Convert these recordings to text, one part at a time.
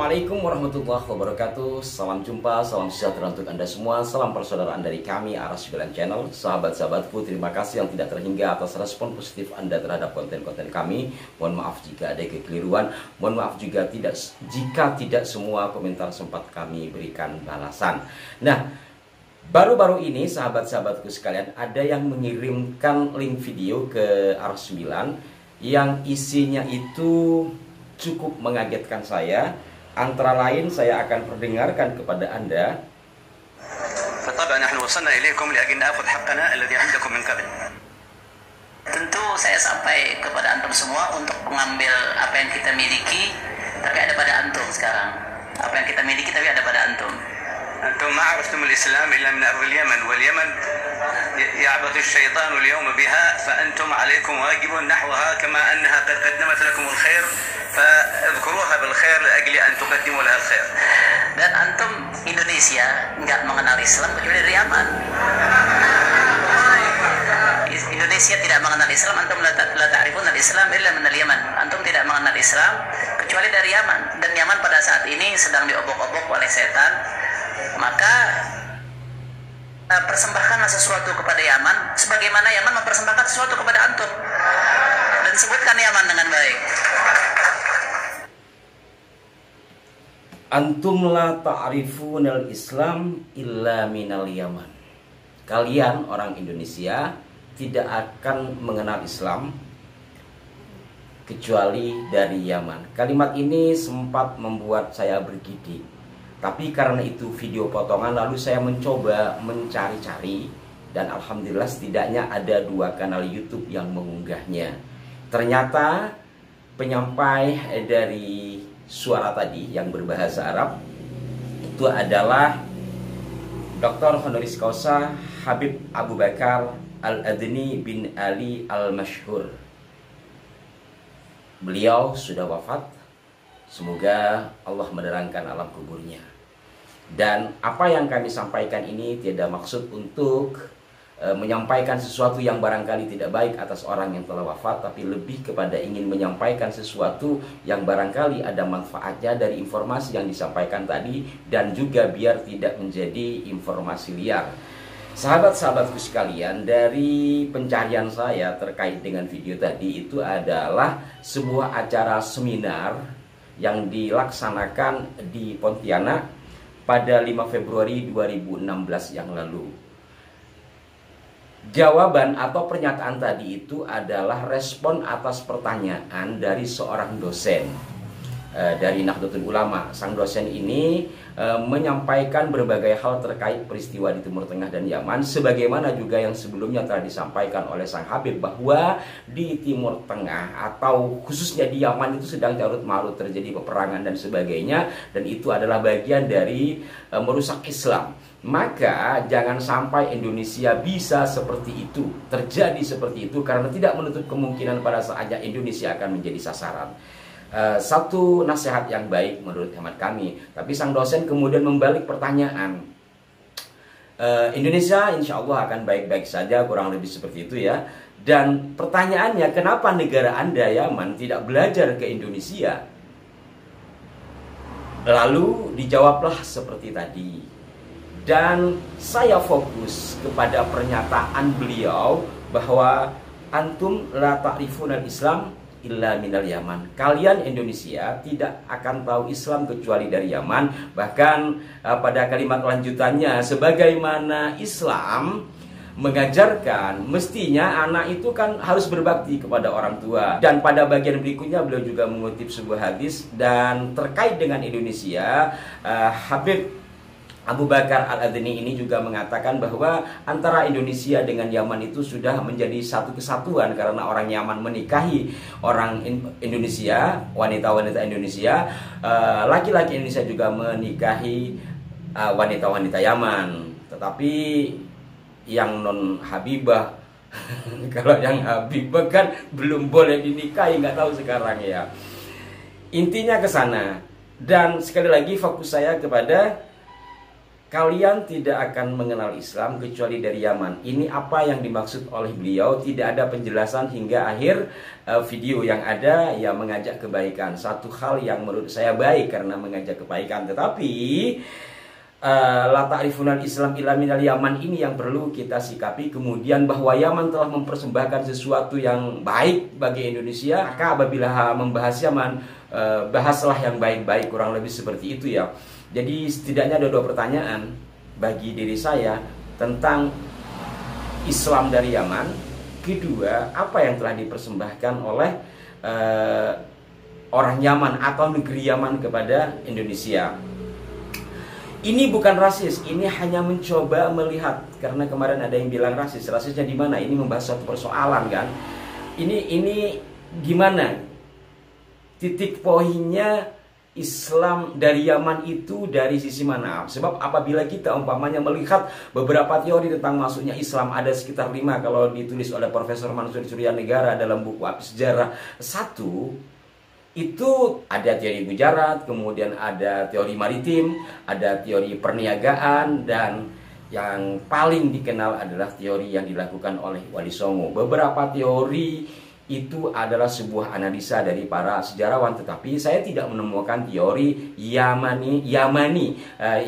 Assalamualaikum warahmatullahi wabarakatuh. Salam jumpa, salam sejahtera untuk Anda semua. Salam persaudaraan dari kami, Aras Bilan Channel. Sahabat-sahabatku, terima kasih yang tidak terhingga atas respon positif Anda terhadap konten-konten kami. Mohon maaf jika ada kekeliruan. Mohon maaf juga jika tidak semua komentar sempat kami berikan balasan. Nah, baru-baru ini sahabat-sahabatku sekalian, ada yang mengirimkan link video ke Aras 9 yang isinya itu cukup mengagetkan saya. Antara lain saya akan perdengarkan kepada Anda. فطبعا نحن وصلنا إليكم لأجل نأخذ حقنا الذي عندكم من قبل. Tentu saya sampai kepada antum semua untuk mengambil apa yang kita miliki, tapi ada pada antum sekarang. Apa yang kita miliki tapi ada pada antum. أنتم ما عرفتم الإسلام إلا من أرض اليمن، واليمن يعبث الشيطان اليوم بها، فأنتم عليكم واجب نحوها كما أنها قد قدمت لكم الخير فاذكروها بالخير لأجل أن تقدموا لها الخير. Dan antum Indonesia nggak mengenal Islam kecuali dari Yaman. Indonesia tidak mengenal Islam, antum la ta'rifun al-Islam illa min al-Yaman. Antum tidak mengenal Islam kecuali dari Yaman, dan Yaman pada saat ini sedang diobok-obok oleh setan. Maka persembahkanlah sesuatu kepada Yaman sebagaimana Yaman mempersembahkan sesuatu kepada antum, dan sebutkan Yaman dengan baik. Antum la ta'rifunal Islam illa minal Yaman. Kalian orang Indonesia tidak akan mengenal Islam kecuali dari Yaman. Kalimat ini sempat membuat saya bergidik. Tapi karena itu video potongan, lalu saya mencoba mencari-cari, dan alhamdulillah setidaknya ada 2 kanal YouTube yang mengunggahnya. Ternyata penyampai dari suara tadi yang berbahasa Arab itu adalah Dr. Honoris Causa Habib Abu Bakar Al-Adni bin Ali Al-Mashhur. Beliau sudah wafat. Semoga Allah menerangkan alam kuburnya. Dan apa yang kami sampaikan ini tidak maksud untuk menyampaikan sesuatu yang barangkali tidak baik atas orang yang telah wafat, tapi lebih kepada ingin menyampaikan sesuatu yang barangkali ada manfaatnya dari informasi yang disampaikan tadi, dan juga biar tidak menjadi informasi liar. Sahabat-sahabatku sekalian, dari pencarian saya terkait dengan video tadi, itu adalah sebuah acara seminar yang dilaksanakan di Pontianak pada 5 Februari 2016 yang lalu. Jawaban atau pernyataan tadi itu adalah respon atas pertanyaan dari seorang dosen dari Nahdlatul Ulama. Sang dosen ini menyampaikan berbagai hal terkait peristiwa di Timur Tengah dan Yaman, sebagaimana juga yang sebelumnya telah disampaikan oleh sang Habib bahwa di Timur Tengah atau khususnya di Yaman itu sedang carut-marut terjadi peperangan dan sebagainya, dan itu adalah bagian dari merusak Islam. Maka jangan sampai Indonesia bisa seperti itu, terjadi seperti itu, karena tidak menutup kemungkinan pada saatnya Indonesia akan menjadi sasaran. Satu nasihat yang baik menurut hemat kami. Tapi sang dosen kemudian membalik pertanyaan. Indonesia insya Allah akan baik-baik saja, kurang lebih seperti itu ya. Dan pertanyaannya, kenapa negara Anda Yaman tidak belajar ke Indonesia? Lalu dijawablah seperti tadi. Dan saya fokus kepada pernyataan beliau bahwa antum la ta'rifunal Islam illa minal Yaman. Kalian Indonesia tidak akan tahu Islam kecuali dari Yaman. Bahkan pada kalimat lanjutannya, sebagaimana Islam mengajarkan mestinya anak itu kan harus berbakti kepada orang tua. Dan pada bagian berikutnya beliau juga mengutip sebuah hadis. Dan terkait dengan Indonesia, Habib Abu Bakar Al-Adni ini juga mengatakan bahwa antara Indonesia dengan Yaman itu sudah menjadi satu kesatuan, karena orang Yaman menikahi orang Indonesia, wanita-wanita Indonesia, laki-laki Indonesia juga menikahi wanita-wanita Yaman. Tetapi yang non Habibah kalau yang Habibah kan belum boleh dinikahi, nggak tahu sekarang ya. Intinya ke sana. Dan sekali lagi fokus saya kepada kalian tidak akan mengenal Islam kecuali dari Yaman. Ini apa yang dimaksud oleh beliau. Tidak ada penjelasan hingga akhir video. Yang ada ya mengajak kebaikan. Satu hal yang menurut saya baik karena mengajak kebaikan. Tetapi la ta'rifunal Islam illa minal Yaman ini yang perlu kita sikapi. Kemudian bahwa Yaman telah mempersembahkan sesuatu yang baik bagi Indonesia. Maka apabila membahas Yaman, bahaslah yang baik-baik, kurang lebih seperti itu ya. Jadi setidaknya ada 2 pertanyaan bagi diri saya tentang Islam dari Yaman. Kedua, apa yang telah dipersembahkan oleh orang Yaman atau negeri Yaman kepada Indonesia. Ini bukan rasis, ini hanya mencoba melihat. Karena kemarin ada yang bilang rasis, rasisnya di mana? Ini membahas suatu persoalan kan. Ini gimana? Titik poinnya Islam dari Yaman itu dari sisi mana? Sebab apabila kita umpamanya melihat beberapa teori tentang masuknya Islam, ada sekitar 5 kalau ditulis oleh Profesor Mansur Suryanegara dalam buku Api Sejarah 1, itu ada teori Gujarat, kemudian ada teori maritim, ada teori perniagaan, dan yang paling dikenal adalah teori yang dilakukan oleh Wali Songo. Beberapa teori itu adalah sebuah analisa dari para sejarawan, tetapi saya tidak menemukan teori Yamani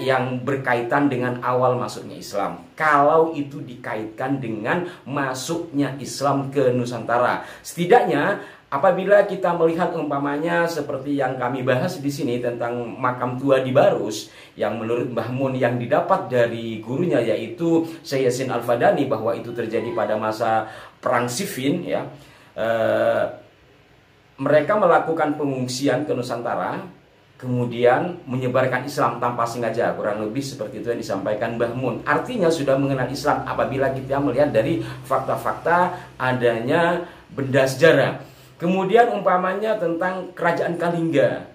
yang berkaitan dengan awal masuknya Islam. Kalau itu dikaitkan dengan masuknya Islam ke Nusantara, setidaknya apabila kita melihat umpamanya seperti yang kami bahas di sini tentang makam tua di Barus, yang menurut Mbah Mun yang didapat dari gurunya yaitu Syekh Yasin Al-Fadani, bahwa itu terjadi pada masa perang Siffin ya. Mereka melakukan pengungsian ke Nusantara, kemudian menyebarkan Islam tanpa sengaja, kurang lebih seperti itu yang disampaikan Mbah Mun. Artinya sudah mengenal Islam apabila kita melihat dari fakta-fakta adanya benda sejarah. Kemudian umpamanya tentang kerajaan Kalingga,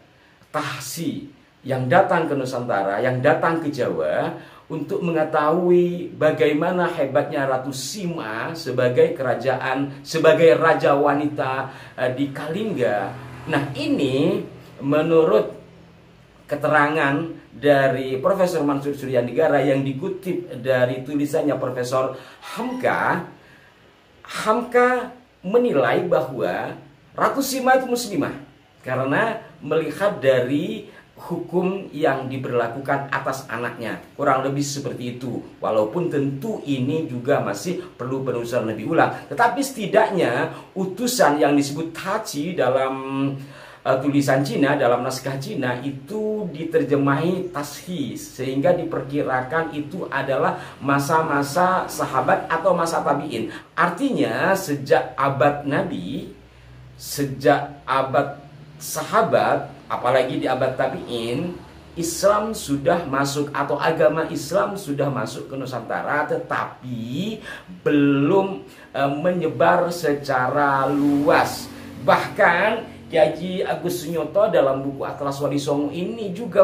Tahsi yang datang ke Nusantara, yang datang ke Jawa untuk mengetahui bagaimana hebatnya Ratu Sima sebagai kerajaan, sebagai raja wanita di Kalingga. Nah, ini menurut keterangan dari Profesor Mansur Suryanegara yang dikutip dari tulisannya Profesor Hamka menilai bahwa Ratu Sima itu muslimah karena melihat dari hukum yang diberlakukan atas anaknya, kurang lebih seperti itu. Walaupun tentu ini juga masih perlu penelusuran lebih ulang, tetapi setidaknya utusan yang disebut Taci dalam tulisan Cina, dalam naskah Cina itu diterjemahi Tashi, sehingga diperkirakan itu adalah masa-masa sahabat atau masa tabi'in. Artinya sejak abad Nabi, sejak abad sahabat, apalagi di abad tabi'in, Islam sudah masuk atau agama Islam sudah masuk ke Nusantara, tetapi belum menyebar secara luas. Bahkan Kiai Agus Sunyoto dalam buku Atlas Wali Songo ini juga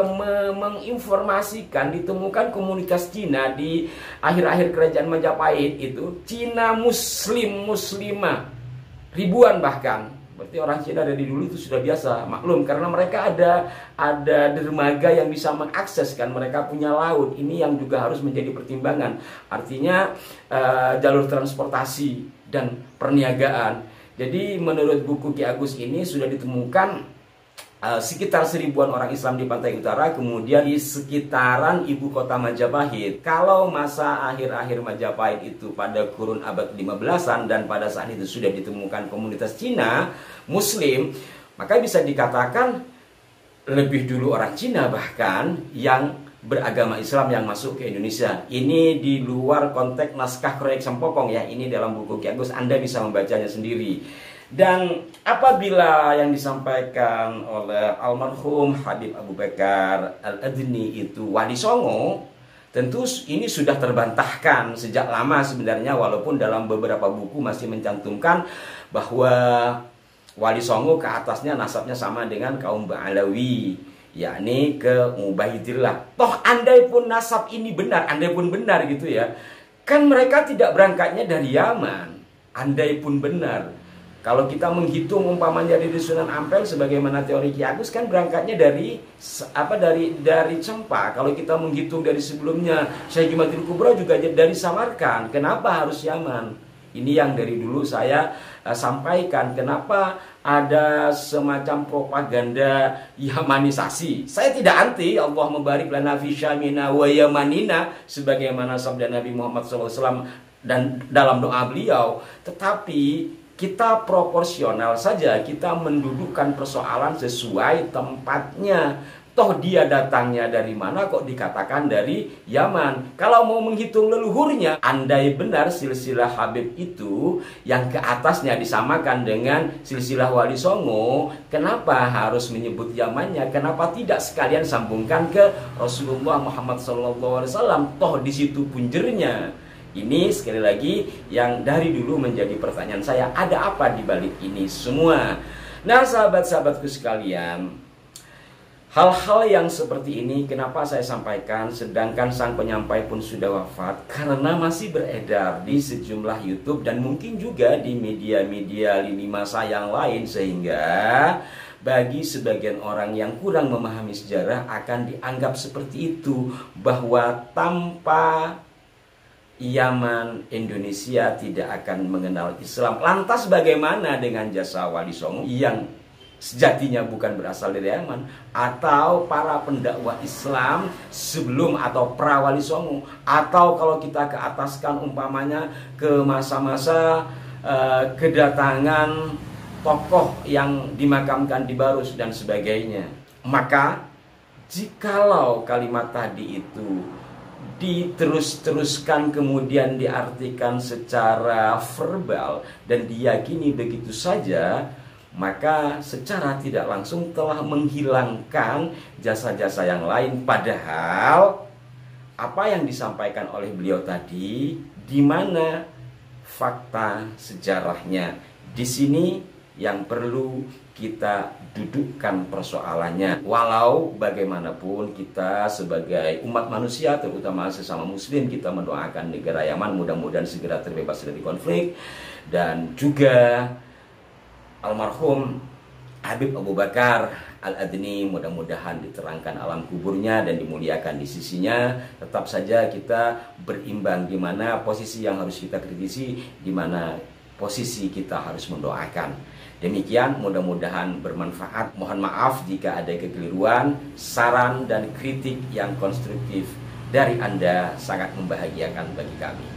menginformasikan ditemukan komunitas Cina di akhir-akhir kerajaan Majapahit itu Cina muslimah ribuan bahkan. Berarti orang Cina dari dulu itu sudah biasa, maklum, karena mereka ada dermaga yang bisa mengakses kan, mereka punya laut. Ini yang juga harus menjadi pertimbangan. Artinya jalur transportasi dan perniagaan. Jadi menurut buku Ki Agus ini sudah ditemukan sekitar 1000-an orang Islam di pantai utara, kemudian di sekitaran ibu kota Majapahit. Kalau masa akhir-akhir Majapahit itu pada kurun abad 15-an dan pada saat itu sudah ditemukan komunitas Cina Muslim, maka bisa dikatakan lebih dulu orang Cina bahkan yang beragama Islam yang masuk ke Indonesia. Ini di luar konteks naskah Kroyek Sempopong ya, ini dalam buku Ki Agus, Anda bisa membacanya sendiri. Dan apabila yang disampaikan oleh almarhum Habib Abu Bakar Al-Adni itu Wali Songo, tentu ini sudah terbantahkan sejak lama sebenarnya, walaupun dalam beberapa buku masih mencantumkan bahwa Wali Songo ke atasnya nasabnya sama dengan kaum Ba'alawi, yakni ke Ubaidillah. Toh andai pun nasab ini benar, andai pun benar gitu ya, kan mereka tidak berangkatnya dari Yaman. Andai pun benar, Kalau kita menghitung umpamanya dari Sunan Ampel sebagaimana teori Ki Agus kan berangkatnya dari Cempa. Kalau kita menghitung dari sebelumnya Syekh Jumatil Kubra juga dari Samarkand. Kenapa harus Yaman? Ini yang dari dulu saya sampaikan. Kenapa ada semacam propaganda Yamanisasi? Saya tidak anti. Allah membarik lana fi syamina wa yamanina sebagaimana sabda Nabi Muhammad SAW dan dalam doa beliau. Tetapi kita proporsional saja, kita mendudukkan persoalan sesuai tempatnya. Toh dia datangnya dari mana kok dikatakan dari Yaman? Kalau mau menghitung leluhurnya, andai benar silsilah Habib itu yang ke atasnya disamakan dengan silsilah Wali Songo, kenapa harus menyebut Yamannya? Kenapa tidak sekalian sambungkan ke Rasulullah Muhammad SAW? Toh di situ punjernya. Ini sekali lagi yang dari dulu menjadi pertanyaan saya, ada apa di balik ini semua? Nah, sahabat-sahabatku sekalian, hal-hal yang seperti ini kenapa saya sampaikan sedangkan sang penyampai pun sudah wafat? Karena masih beredar di sejumlah YouTube dan mungkin juga di media-media lini masa yang lain, sehingga bagi sebagian orang yang kurang memahami sejarah akan dianggap seperti itu, bahwa tanpa Yaman, Indonesia tidak akan mengenal Islam. Lantas bagaimana dengan jasa Wali Songo yang sejatinya bukan berasal dari Yaman, atau para pendakwah Islam sebelum atau pra Wali Songo, atau kalau kita ke ataskan umpamanya ke masa-masa kedatangan tokoh yang dimakamkan di Barus dan sebagainya. Maka jikalau kalimat tadi itu diterus-teruskan kemudian diartikan secara verbal dan diyakini begitu saja, maka secara tidak langsung telah menghilangkan jasa-jasa yang lain. Padahal apa yang disampaikan oleh beliau tadi, di mana fakta sejarahnya? Di sini yang perlu kita dudukkan persoalannya. Walau bagaimanapun kita sebagai umat manusia, terutama sesama muslim, kita mendoakan negara Yaman mudah-mudahan segera terbebas dari konflik. Dan juga almarhum Habib Abu Bakar Al-Adni mudah-mudahan diterangkan alam kuburnya dan dimuliakan di sisinya. Tetap saja kita berimbang di mana posisi yang harus kita kritisi, di mana posisi kita harus mendoakan. Demikian, mudah-mudahan bermanfaat. Mohon maaf jika ada kekeliruan. Saran dan kritik yang konstruktif dari Anda sangat membahagiakan bagi kami.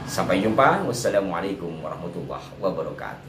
Sampai jumpa. Wassalamualaikum warahmatullahi wabarakatuh.